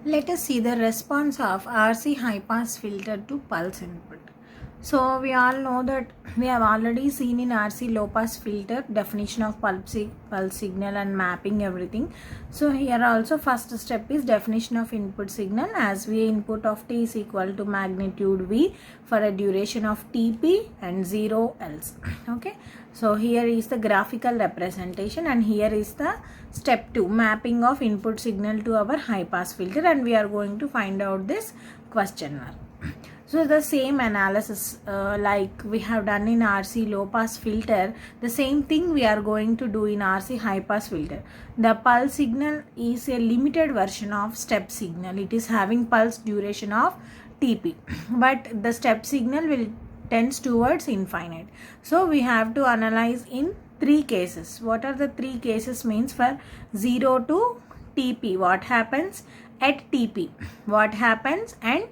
Let us see the response of RC high pass filter to pulse input. So we all know that we have already seen in RC low pass filter definition of pulse signal and mapping everything. So here also first step is definition of input signal as V input of t is equal to magnitude V for a duration of Tp and 0 else. Okay. So here is the graphical representation and here is the step 2 mapping of input signal to our high pass filter, and we are going to find out this question mark. So the same analysis like we have done in RC low pass filter, the same thing we are going to do in RC high pass filter. The pulse signal is a limited version of step signal. It is having pulse duration of Tp, but the step signal will tends towards infinite. So we have to analyze in 3 cases. What are the 3 cases means? For 0 to Tp, what happens? At Tp, what happens? And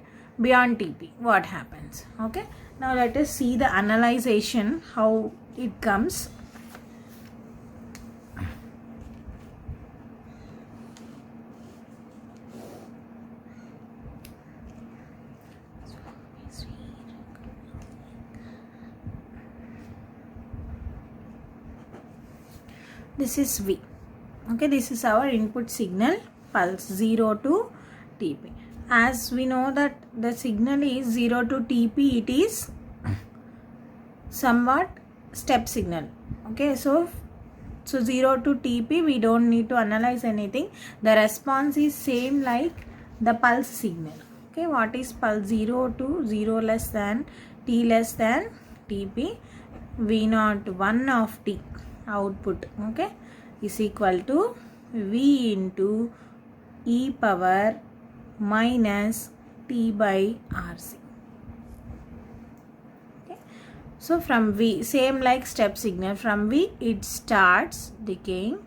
beyond Tp, what happens? Okay. Now let us see the analyzation, how it comes. This is V. Okay, this is our input signal pulse 0 to Tp. As we know that the signal is 0 to Tp, it is somewhat step signal. Okay, so 0 to Tp, we don't need to analyze anything. The response is same like the pulse signal. Okay, what is pulse? 0 to 0 less than t less than Tp, V0 1 of t output, okay, is equal to V into e power minus t by RC. Okay. So from V, same like step signal, from V it starts decaying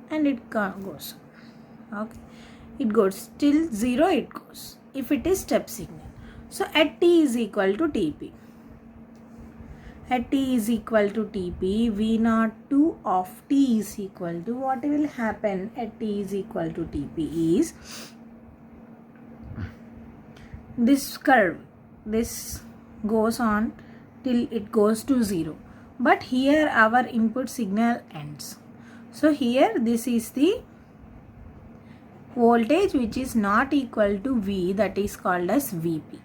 and it goes. Okay. It goes till 0, it goes if it is step signal. So at t is equal to Tp. At t is equal to Tp, V0 2 of t is equal to, what will happen at t is equal to Tp is, this curve, this goes on till it goes to 0. But here our input signal ends. So here this is the voltage which is not equal to V, that is called as Vp.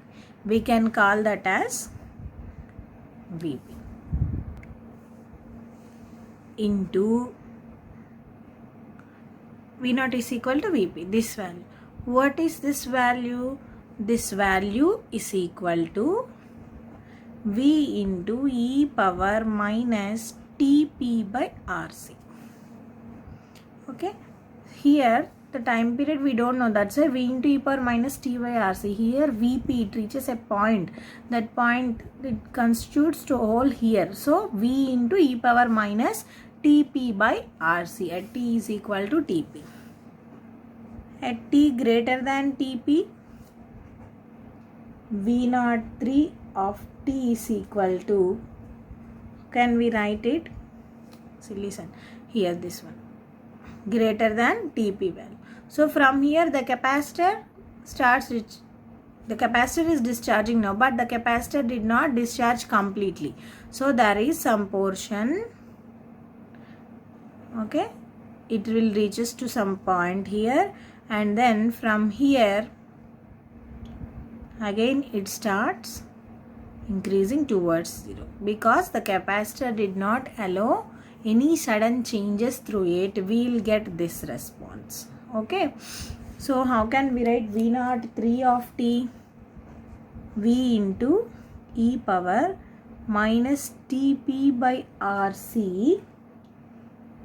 We can call that as Vp into V0 is equal to Vp, this value. What is this value? This value is equal to V into e power minus Tp by Rc. Okay, here the time period we don't know, that's why V into e power minus t by Rc. Here Vp, it reaches a point, that point it constitutes to whole here. So V into e power minus Tp by Rc at t is equal to Tp. At t greater than Tp, V0 3 of t is equal to, can we write it? So listen, here this one, greater than Tp value. So from here the capacitor starts, the capacitor is discharging now, but the capacitor did not discharge completely. So there is some portion, okay, it will reaches to some point here, and then from here again it starts increasing towards 0 because the capacitor did not allow any sudden changes through it. We will get this response. Okay, so how can we write V0 3 of t, V into e power minus Tp by Rc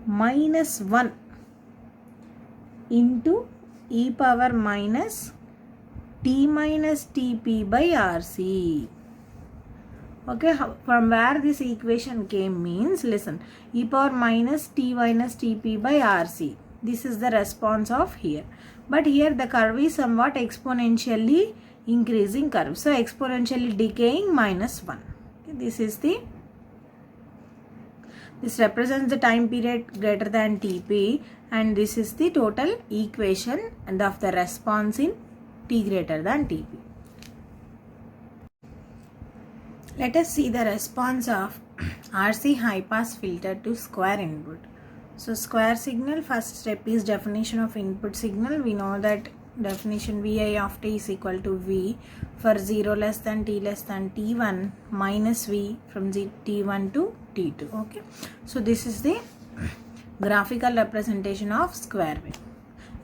minus 1 into e power minus t minus Tp by Rc. Okay, from where this equation came means, listen, e power minus t minus Tp by Rc. This is the response of here. But here the curve is somewhat exponentially increasing curve. So exponentially decaying minus 1. Okay, this is the This represents the time period greater than Tp, and this is the total equation and of the response in T greater than Tp. Let us see the response of RC high pass filter to square input. So square signal, first step is definition of input signal. We know that definition Vi of t is equal to V for 0 less than t less than t1 minus V from t1 to t2. Okay, so this is the graphical representation of square wave.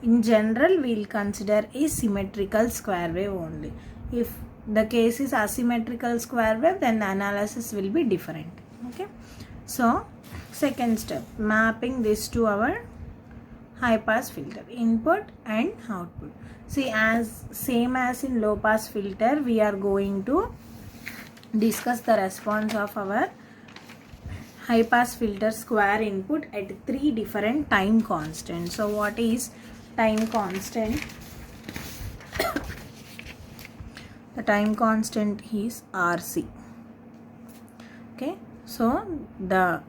In general, we will consider a symmetrical square wave only. If the case is asymmetrical square wave, then the analysis will be different. Okay, so second step, mapping this to our high pass filter, input and output. See, as same as in low pass filter, we are going to discuss the response of our high pass filter square input at 3 different time constants. So what is time constant? The time constant is RC. Okay, so the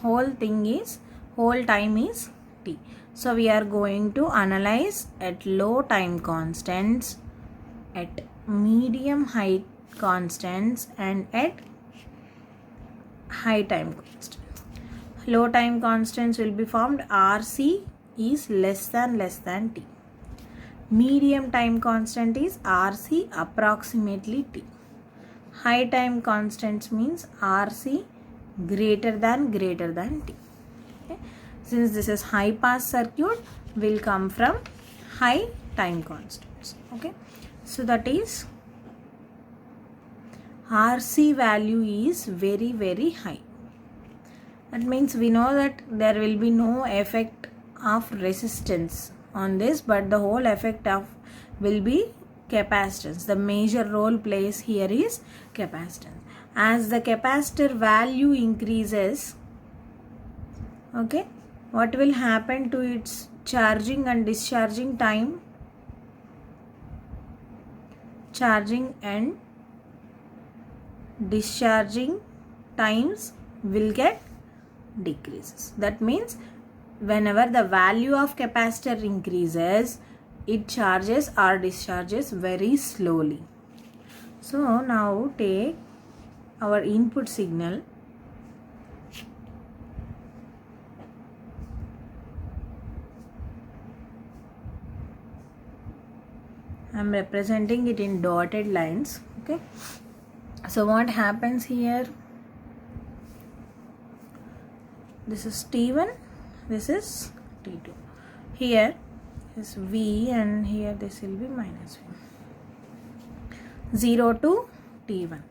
whole time is t. So we are going to analyze at low time constants, at medium height constants, and at high time constants. Low time constants will be formed. RC is less than t. Medium time constant is RC approximately t. High time constants means RC greater than t. Okay. Since this is high pass circuit, will come from high time constants. Okay, so that is RC value is very high. That means we know that there will be no effect of resistance on this, but the whole effect of will be capacitance. The major role plays here is capacitance. As the capacitor value increases, okay, what will happen to its charging and discharging time? Charging and discharging times will get decreases. That means whenever the value of capacitor increases, it charges or discharges very slowly. So now take our input signal. I am representing it in dotted lines. Okay, so what happens here? This is T1, this is T2. Here is V and here this will be minus V. 0 to T1.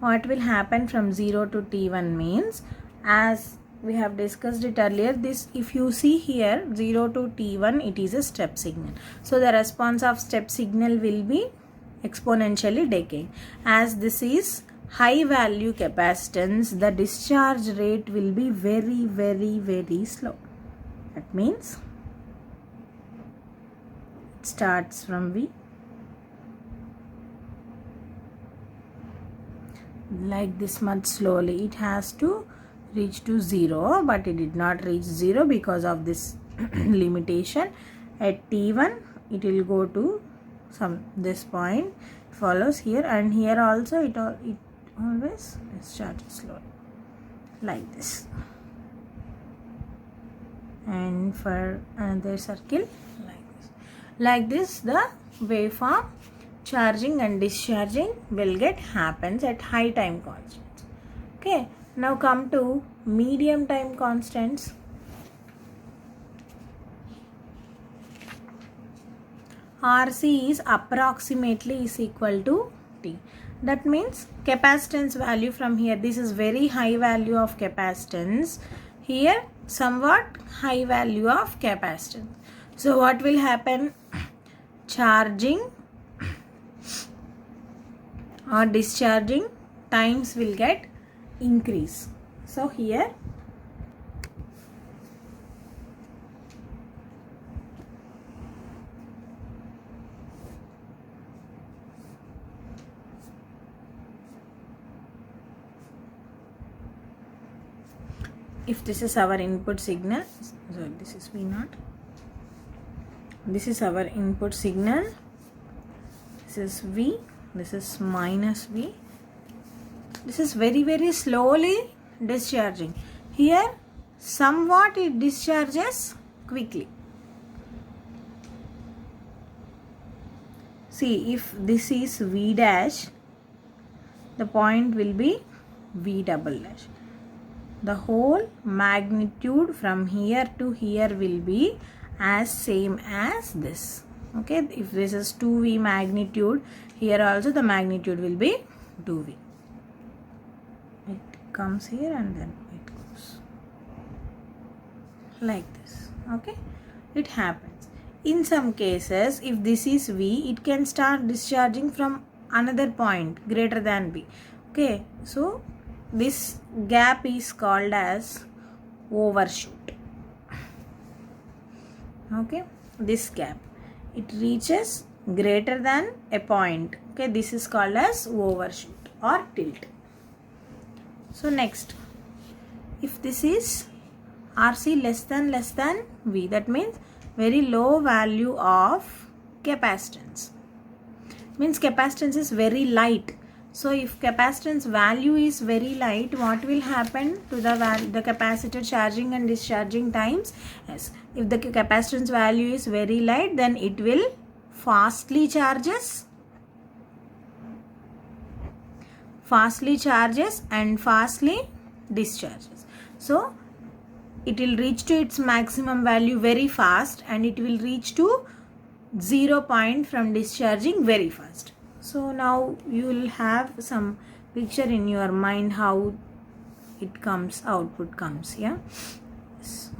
What will happen from 0 to T1 means, as we have discussed it earlier, this, if you see here 0 to T1, it is a step signal. So the response of step signal will be exponentially decaying. As this is high value capacitance, the discharge rate will be very slow. That means it starts from V, like this much slowly. It has to reach to 0, but it did not reach 0 because of this limitation. At T1 it will go to this point, follows here, and here also it always discharges slowly like this. And for another circle like this the waveform charging and discharging will get happens at high time constants. Okay, now come to medium time constants. RC is approximately is equal to T. That means capacitance value from here, this is very high value of capacitance, here somewhat high value of capacitance. So what will happen? Charging or discharging times will get increase. So here if this is our input signal, so this is V0, this is our input signal, this is V, this is minus V, this is very slowly discharging. Here somewhat it discharges quickly. See, if this is V dash, the point will be V double dash. The whole magnitude from here to here will be as same as this. Okay, if this is 2V magnitude, here also the magnitude will be 2V. It comes here and then it goes like this. Okay, it happens. In some cases, if this is V, it can start discharging from another point greater than V. Okay, so this gap is called as overshoot. Okay, this gap, it reaches greater than a point. Okay, this is called as overshoot or tilt. So next, if this is RC less than V, that means very low value of capacitance. Means capacitance is very light. So if capacitance value is very light, what will happen to the capacitor charging and discharging times? Yes, if the capacitance value is very light, then it will fastly charges and fastly discharges. So it will reach to its maximum value very fast, and it will reach to 0 point from discharging very fast. So now you will have some picture in your mind how it comes, output comes. Yeah. Yes.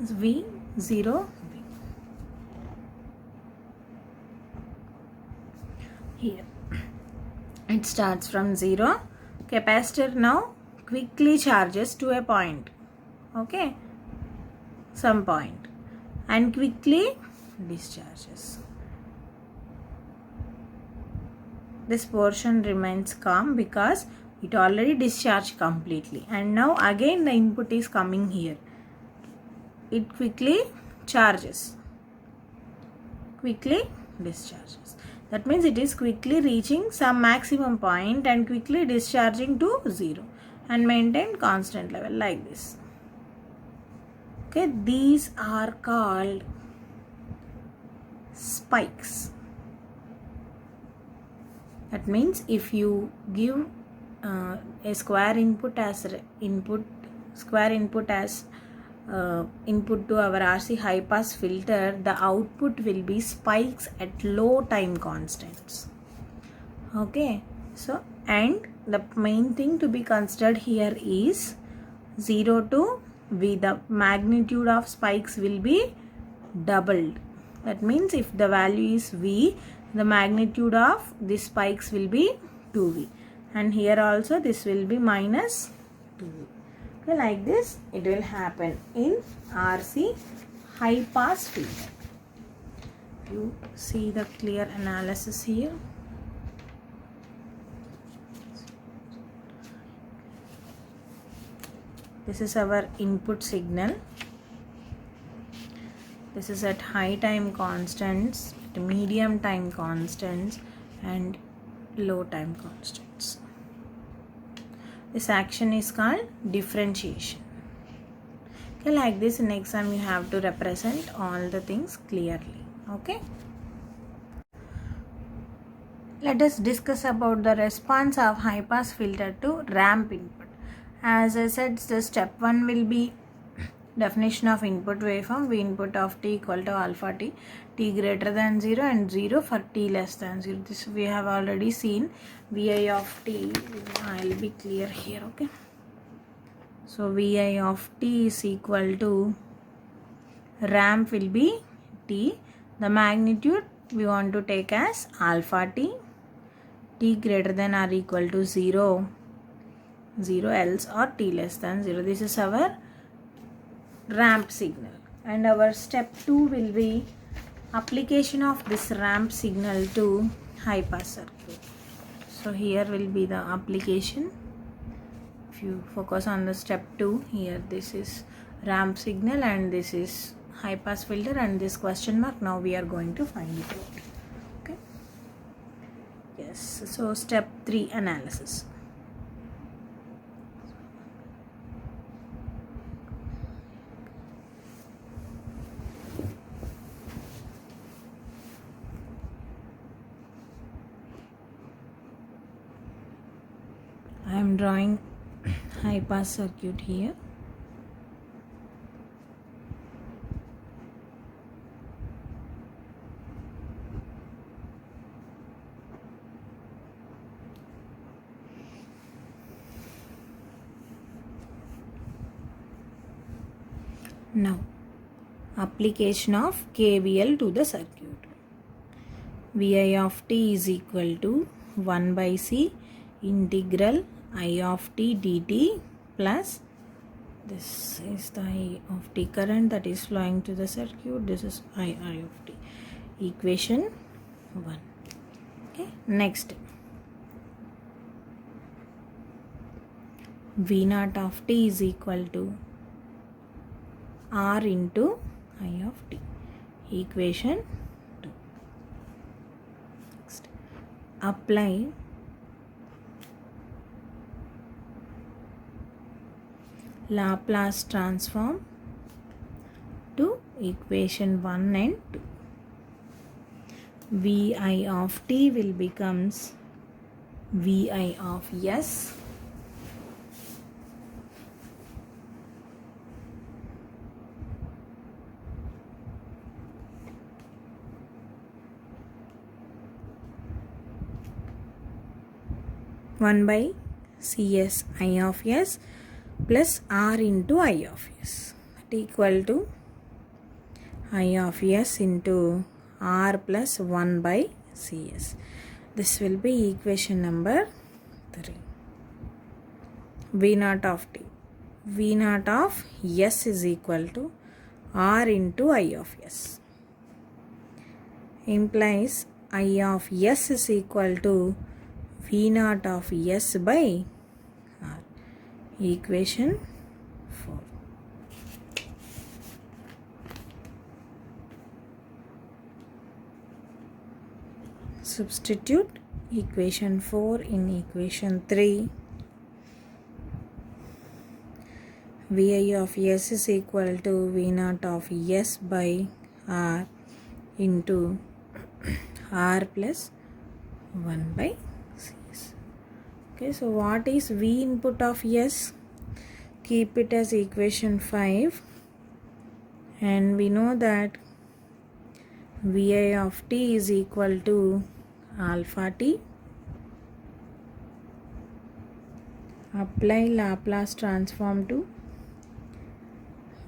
V 0 V. Here it starts from 0. Capacitor now quickly charges to a point. Okay, some point, and quickly discharges. This portion remains calm because it already discharged completely, and now again the input is coming here. It quickly charges, quickly discharges. That means it is quickly reaching some maximum point and quickly discharging to 0 and maintain constant level like this. Okay, these are called spikes. That means if you give a square input as input to our RC high pass filter, the output will be spikes at low time constants. Okay, so and the main thing to be considered here is 0 to V. The magnitude of spikes will be doubled. That means if the value is V, the magnitude of these spikes will be 2V, and here also this will be minus 2V. Okay, like this it will happen in RC high pass filter. You see the clear analysis here. This is our input signal. This is at high time constants, at medium time constants, and low time constants. This action is called differentiation. Okay, like this in exam you have to represent all the things clearly. Okay. Let us discuss about the response of high pass filter to ramp input. As I said, the step 1 will be definition of input waveform. V input of t equal to alpha t, t greater than 0 and 0 for t less than 0. This we have already seen. Vi of t, I will be clear here. Okay. So Vi of t is equal to ramp will be t. The magnitude we want to take as alpha t, t greater than or equal to 0, 0 else or t less than 0. This is our ramp signal, and our step 2 will be application of this ramp signal to high pass circuit. So here will be the application. If you focus on the step 2, here this is ramp signal and this is high pass filter and this question mark. Now we are going to find it out. Okay. Yes. So step 3, analysis. I am drawing high pass circuit here. Now, application of KVL to the circuit. Vi of t is equal to 1 by C integral I of t dt plus this is the I of t current that is flowing to the circuit. This is I of t. Equation 1. Okay. Next, V naught of t is equal to R into I of t. Equation 2. Next, apply Laplace transform to equation 1 and 2. Vi of t will becomes Vi of S (1 by CS I of S plus R into I of S) equal to I of S into R plus 1 by CS. This will be equation number 3. V naught of t. V naught of S is equal to R into I of S. Implies I of S is equal to V naught of S by R. Equation 4. Substitute equation 4 in equation 3. Vi of S is equal to V naught of S by R into R plus 1 by CS. Okay, so what is V input of S? Keep it as equation 5 and we know that Vi of t is equal to alpha t. Apply Laplace transform to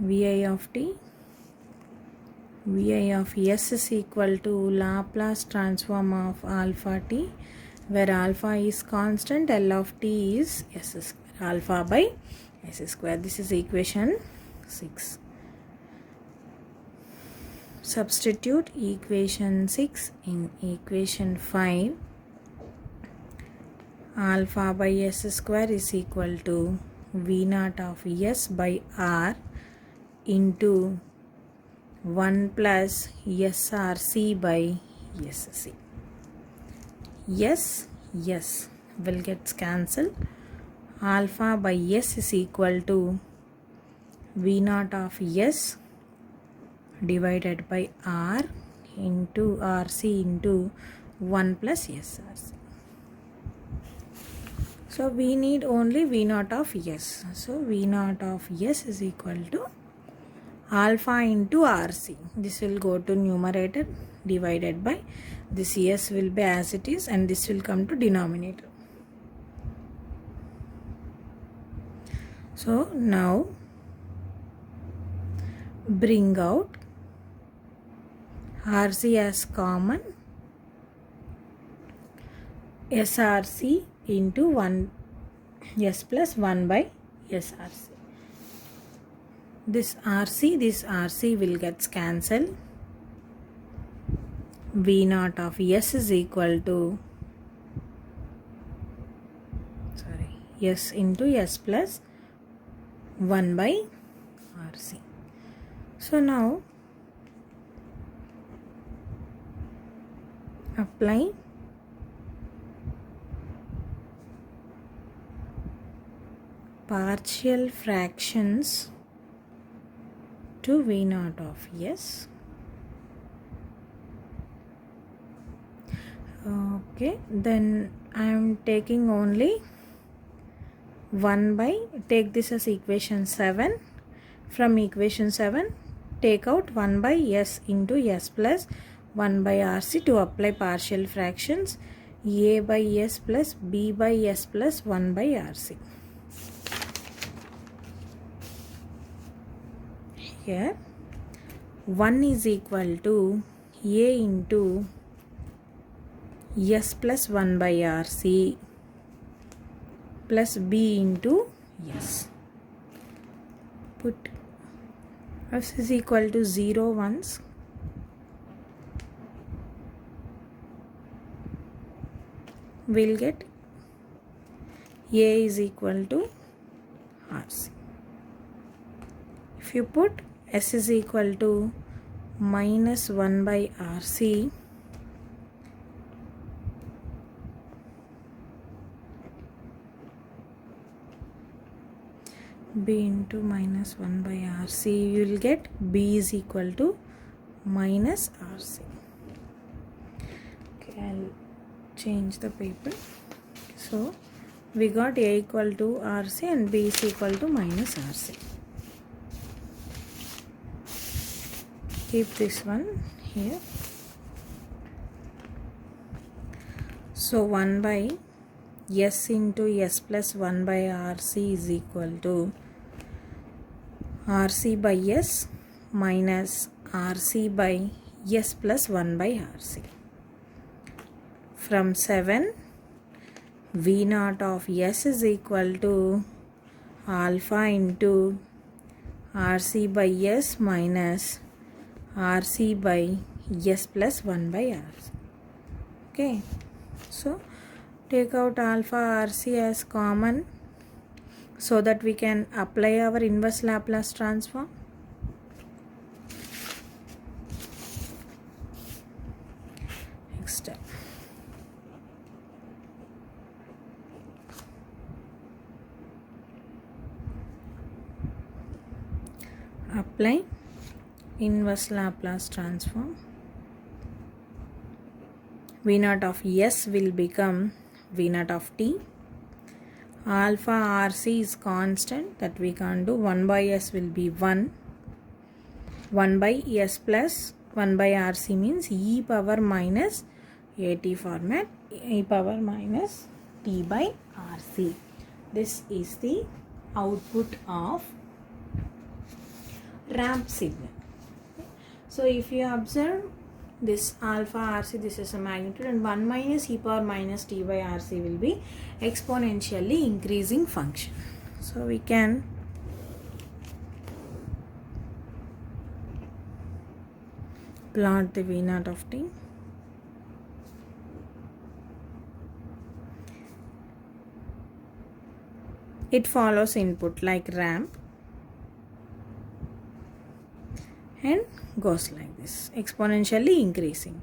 Vi of t. Vi of S is equal to Laplace transform of alpha t, where alpha is constant, L of t is S square, alpha by S square. This is equation 6. Substitute equation 6 in equation 5. Alpha by S square is equal to V naught of S by R into 1 plus SRC by SC. Yes will get cancelled. Alpha by S is equal to V naught of S divided by R into RC into 1 plus SRC. So we need only V naught of S. So V naught of S is equal to alpha into RC. This will go to numerator divided by this S will be as it is and this will come to denominator. So now bring out RC as common, SRC into 1 S plus 1 by SRC. This RC will get cancelled. V naught of S is equal to S into S plus 1 by RC. So now apply partial fractions to V naught of S. Okay, then I am taking only 1 by, take this as equation 7. From equation 7, take out 1 by S into S plus 1 by RC to apply partial fractions A by S plus B by S plus 1 by RC. Here 1 is equal to A into S plus 1 by RC plus B into S. Put S is equal to 0 once. We'll get A is equal to RC. If you put S is equal to minus 1 by RC, B into minus 1 by RC, you will get B is equal to minus RC. Okay, I'll change the paper. So we got A equal to RC and B is equal to minus RC. Keep this one here. So 1 by S into S plus 1 by RC is equal to RC by S minus RC by S plus 1 by RC. From 7, V naught of S is equal to alpha into RC by S minus RC by S plus 1 by RC. Okay, so take out alpha RC as common so that we can apply our inverse Laplace transform. Next step. Apply inverse Laplace transform. V naught of S will become V naught of t. Alpha RC is constant, that we can't do. 1 by S will be 1. 1 by S plus 1 by RC means e power minus at format, e power minus t by RC. This is the output of ramp signal. So if you observe this alpha RC, this is a magnitude, and 1 minus e power minus t by RC will be exponentially increasing function. So we can plot the V naught of t. It follows input like ramp and goes like this, exponentially increasing.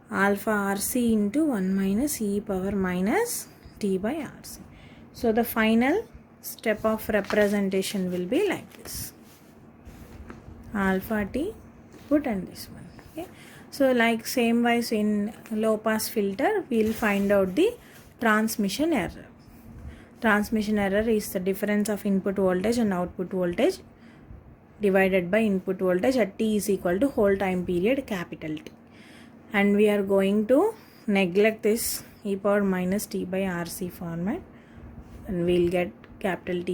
Alpha RC into 1 minus e power minus t by RC. So the final step of representation will be like this. Alpha t, put and this one. Okay. So like same wise in low pass filter, we will find out the transmission error. Transmission error is the difference of input voltage and output voltage divided by input voltage at t is equal to whole time period capital T. And we are going to neglect this e power minus t by RC format, and we will get capital T